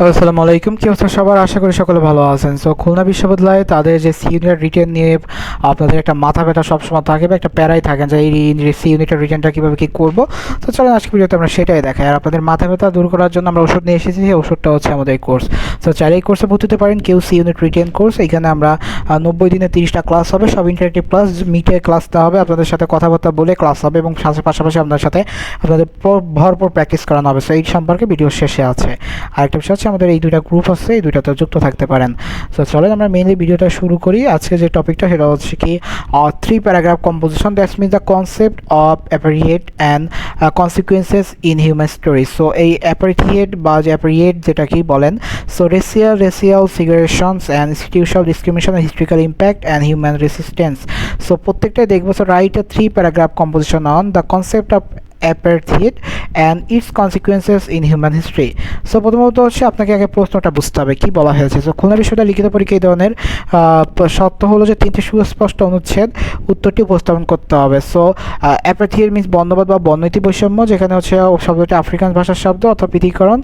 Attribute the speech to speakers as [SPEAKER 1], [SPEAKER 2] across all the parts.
[SPEAKER 1] আসসালামু আলাইকুম। কি অবস্থা সবার? আশা করি সকলে ভালো আছেন। সো খুলনা বিশ্ববিদ্যালয়ে তাদের যে সি ইউনিট রিটেন নিয়ে আপনাদের একটা মাথা ব্যথা সবসময় থাকে বা একটা প্যারাই থাকেন যে এই সি ইউনিটের রিটেনটা কীভাবে কী করবো। তো চলেন আজকে ভিডিওতে আমরা সেটাই দেখাই। আর আপনাদের মাথা ব্যথা দূর করার জন্য আমরা ওষুধ নিয়ে এসেছি। সেই ওষুধটা হচ্ছে আমাদের এই কোর্স। তো চাইলে এই কোর্সে ভর্তি হতে পারেন। কেউ সি ইউনিট রিটেন কোর্স, এখানে আমরা 90 দিনে 30টা ক্লাস হবে, সব ইন্টারেক্টিভ ক্লাস, মিটে ক্লাস দেওয়া হবে, আপনাদের সাথে কথাবার্তা বলে ক্লাস হবে এবং পাশাপাশি আপনাদের সাথে আপনাদের ভরপুর প্র্যাকটিস করানো হবে। সো এই সম্পর্কে ভিডিও শেষে আছে। আরেকটা বিষয় হচ্ছে আমাদের এই দুইটা গ্রুপ আছে, এই দুইটাতে যুক্ত থাকতে পারেন। সো চলেন আমরা মেইনলি ভিডিওটা শুরু করি। আজকে যে টপিকটা সেটা হচ্ছে কি 3 paragraph composition, that's means the concept of apartheid and consequences in human story. So এই অ্যাপারিয়েট বা যে অ্যাপারিয়েট যেটা কি বলেন, so racial segregations and institutional discrimination, historical impact and human resistance. So প্রত্যেকটাই দেখবো। So write a 3 paragraph composition on the concept of apartheid and its consequences in human history. So প্রথমত হচ্ছে আপনাকে আগে প্রশ্নটা বুঝতে হবে কী বলা হয়েছে। সো খুলনা বিশ্ববিদ্যালয় লিখিত পরীক্ষা এই ধরনের সত্য হলো যে 3টি সুস্পষ্ট অনুচ্ছেদ উত্তরটি উপস্থাপন করতে হবে। সো অ্যাপারথিয়েড মিনস বর্ণবাদ বা বর্ণনীতি বৈষম্য, যেখানে হচ্ছে শব্দটি আফ্রিকান ভাষার শব্দ অথবা পৃথকীকরণ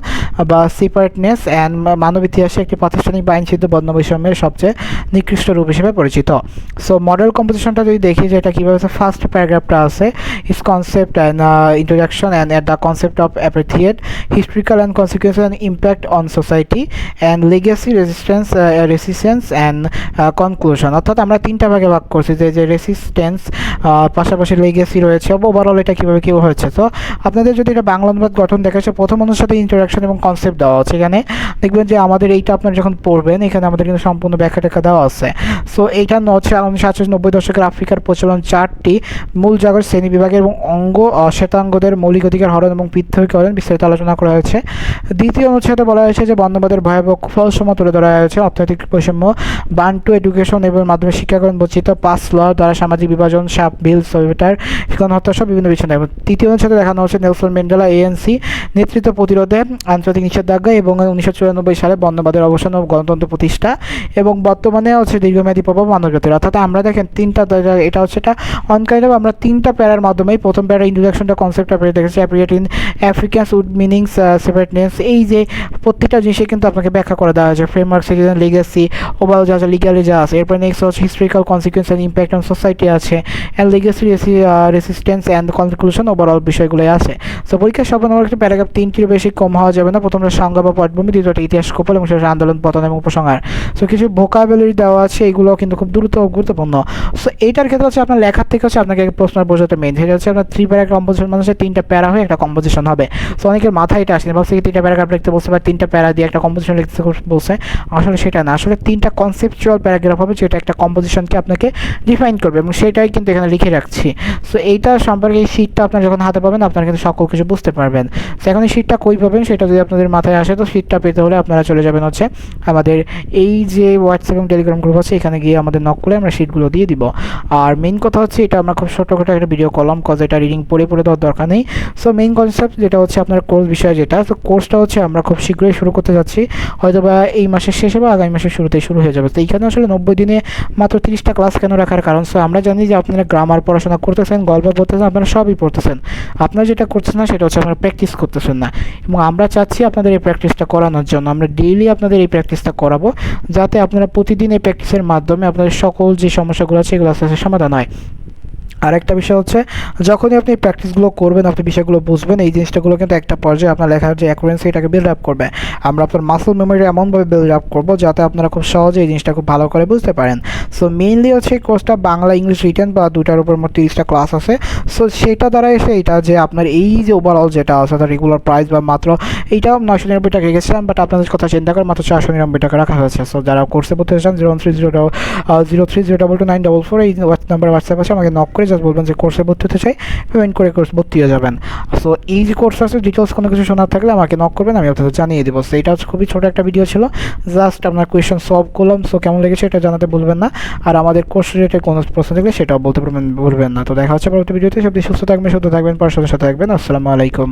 [SPEAKER 1] বা সেপারেটনেস অ্যান্ড মানব ইতিহাসে একটি প্রাতিষ্ঠানিক বা আইনসিদ্ধ বর্ণ বৈষম্যের সবচেয়ে নিকৃষ্ট রূপ হিসেবে পরিচিত। সো মডেল কম্পোজিশনটা যদি দেখি যে এটা কীভাবে, ফার্স্ট প্যারাগ্রাফটা আছে is concept and introduction and at the concept of apartheid, historical and consequences and impact on society, and legacy, resistance and conclusion। অর্থাৎ আমরা 3টা ভাগে ভাগ করছি, যে রেসিস্টেন্স পাশাপাশি লেগেসি রয়েছে, ওভারঅল এটা কীভাবে কী হয়েছে। তো আপনাদের যদি এটা বাংলা অনুবাদ গঠন দেখাচ্ছে, প্রথম অনুর সাথে ইন্ট্রোডাকশন এবং কনসেপ্ট দেওয়া আছে। এখানে দেখবেন যে আমাদের এইটা আপনারা যখন পড়বেন এখানে আমাদের কিন্তু সম্পূর্ণ ব্যাখ্যা টেখা দেওয়া আছে। সো এইটা হচ্ছে 1990 দশকের আফ্রিকার প্রচলন 4টি মূল জাগর শ্রেণী বিভাগের এবং অঙ্গ শ্বেতাঙ্গদের মৌলিক অধিকার হরণ এবং পৃথকীকরণ বিস্তারিত আলোচনা করা হয়েছে। দ্বিতীয় অনুচ্ছেদে বলা হয়েছে যে বর্ণবাদের ভয়াবহ ফলসমূহ তুলে ধরা হয়েছে, অর্থনৈতিক বৈষম্য, বান্টু এডুকেশন এবং মাধ্যমে শিক্ষাকরণ বঞ্চিত, পাস ল দ্বারা সামাজিক বিভাজন, সাপ বিল, সোভিয়েটার গণহত্যা সহ বিভিন্ন বিষয়। তৃতীয় অনুচ্ছেদে দেখানো হচ্ছে নেলসন ম্যান্ডেলা এএনসি নেতৃত্ব প্রতিরোধে আন্তর্জাতিক নিষেধাজ্ঞা এবং 1994 সালে বর্ণবাদের অবসান ও গণতন্ত্র প্রতিষ্ঠা এবং বর্তমানে হচ্ছে দীর্ঘমেয়াদী প্রভাব মানবজাতির। অর্থাৎ আমরা দেখেন 3টা, এটা হচ্ছে এটা অনকাইন্ড অফ আমরা 3টা প্যারার মাধ্যমেই প্রথম প্যারা ইন্ট্রোডাকশনটা কনসেপ্ট দেখেছি, অ্যাপ্রিয়েট ইন আফ্রিকানস উড মিনিংস সেপারেটনেস, এই যে প্রত্যেকটা জিনিসে কিন্তু আপনাকে ব্যাখ্যা করে দেওয়া হয়েছে, ফ্রেমওয়ার্ক, সিটিজেন, লিগেসি, ওভারঅল যা যা লিগালি যা আছে। এরপর নেক্সট হচ্ছে historical consequence and impact on society আছে, and legacy, resistance and conclusion, overall বিষয়গুলোই আছে। সো পরীক্ষার সব নম্বর একটা প্যারাগ্রাফ 3টির বেশি কম হওয়া যাবে না। প্রথমটা সংজ্ঞা বা পটভূমি, দ্বিতীয়টা ইতিহাস কৌশল এবং শেষ আন্দোলন, পতন এবং উপসংহার। সো কিছু ভোকাবুলারি দেওয়া আছে, এগুলো কিন্তু খুব গুরুত্বপূর্ণ। সো এইটার ক্ষেত্রে হচ্ছে আপনার লেখার থেকে হচ্ছে আপনাকে প্রশ্ন বোঝাতে মেইন, সেটা হচ্ছে আপনার 3 প্যারা কম্পোজিশন মানে 3টা প্যারা হয়ে একটা কম্পোজিশন হবে। সো অনেকের মাথায় এটা আসেনি, ভাবছে 3টা প্যারাগ্রাফ লিখতে বলছে বা 3টা প্যারা দিয়ে একটা কম্পোজিশন লিখতে বলছে। আসলে সেটা না, আসলে 3টা কনসেপচুয়াল প্যারাগ্রাফ হবে যেটা একটা কম্পোজিশনকে আপনাকে ডিফাইন করবে এবং সেটাই কিন্তু এখানে লিখে রাখছি। সো এইটা সম্পর্কে এই শীটটা আপনার যখন হাতে পাবেন আপনারা কিন্তু সকল কিছু বুঝতে পারবেন। সো এখন এই শীটটা কই পাবেন সেটা যদি আপনাদের মাথায় আসে, তো শীটটা পেতে হলে আপনারা চলে যাবেন হচ্ছে আমাদের এই যে হোয়াটসঅ্যাপ এবং টেলিগ্রাম গ্রুপ আছে, এখানে গিয়ে আমাদের নক করে আমরা শীটগুলো দিয়ে দিব। আর মেইন কথা হচ্ছে এটা আমরা খুব ছোটখাটো একটা ভিডিও করলাম, কজ এটা রিডিং পড়ে দেওয়ার দরকার নেই। সো মেইন কনসেপ্ট যেটা হচ্ছে আপনার কোর্স বিষয় যেটা, তো কোর্সটা হচ্ছে আমরা খুব শীঘ্রই শুরু করতে যাচ্ছি, হয়তো বা এই মাসের শেষে বা আগামী মাসের শুরুতেই শুরু হয়ে যাবে। তো এইখানে আসলে 90 দিনে মাত্র 30টা ক্লাস কেন রাখার কারণ, সো আমরা জানি যে আপনারা গ্রামার পড়াশোনা করতেছেন, গল্প পড়তেছেন, আপনারা সবই পড়তেছেন, আপনারা যেটা করছেন না সেটা হচ্ছে আপনারা প্র্যাকটিস করতেছেন না। এবং আমরা চাচ্ছি আপনাদের এই প্র্যাকটিসটা করানোর জন্য, আমরা ডেইলি আপনাদের এই প্র্যাকটিসটা করাবো, যাতে আপনারা প্রতিদিন এই প্র্যাকটিসের মাধ্যমে আপনাদের সকল যে সমস্যাগুলো আছে এগুলো আস্তে আস্তে সমাধান হয়। আরেকটা বিষয় হচ্ছে যখনই আপনি প্র্যাকটিসগুলো করবেন আপনি বিষয়গুলো বুঝবেন, এই জিনিসটাগুলো কিন্তু একটা পর্যায়ে আপনার লেখার যে অ্যাকুরেন্সি এটাকে বিল্ড আপ করবে। আমরা আপনার মাসল মেমোরি এমনভাবে বিল্ড আপ করবো যাতে আপনারা খুব সহজে এই জিনিসটা খুব ভালো করে বুঝতে পারেন। সো মেইনলি হচ্ছে এই কোর্সটা বাংলা ইংলিশ রিটেন বা দুটার উপর মোট 30টা ক্লাস আছে। সো সেটা দ্বারা এসে এটা যে আপনার এই যে ওভারঅল যেটা আছে তার রেগুলার প্রাইস বা মাত্র এইটাও 999 টাকা রেখেছিলাম, বাট আপনাদের কথা চিন্তা করে মাত্র 499 টাকা রাখা হয়েছে। সো যারা কোর্সে পড়তে চান 0300294 এই নাম্বার হোয়াটসঅ্যাপ আছে, আমাকে নক করে জাস্ট বলবেন যে কোর্সে ভর্তি হতে চাই, পেমেন্ট করে কোর্স ভর্তি হয়ে যাবেন। সো এই যে কোর্স আছে ডিটেলস কোনো কিছু শোনার থাকলে আমাকে নক করবেন, আমি আপনাদের জানিয়ে দেবো। সো এটা হচ্ছে খুবই ছোটো একটা ভিডিও ছিল, জাস্ট আপনার কোয়েশ্চেন সলভ করলাম। সো কেমন লেগেছে এটা জানাতে ভুলবেন না, আর আমাদের কোর্স রিলেটেড কোনো প্রশ্ন থাকলে সেটাও বলতে ভুলবেন না। তো দেখা হচ্ছে পরবর্তী ভিডিওতে, সব সুস্থ থাকবেন, সুস্থ থাকবেন, পড়াশোনার সাথে থাকবেন। আসসালামু আলাইকুম।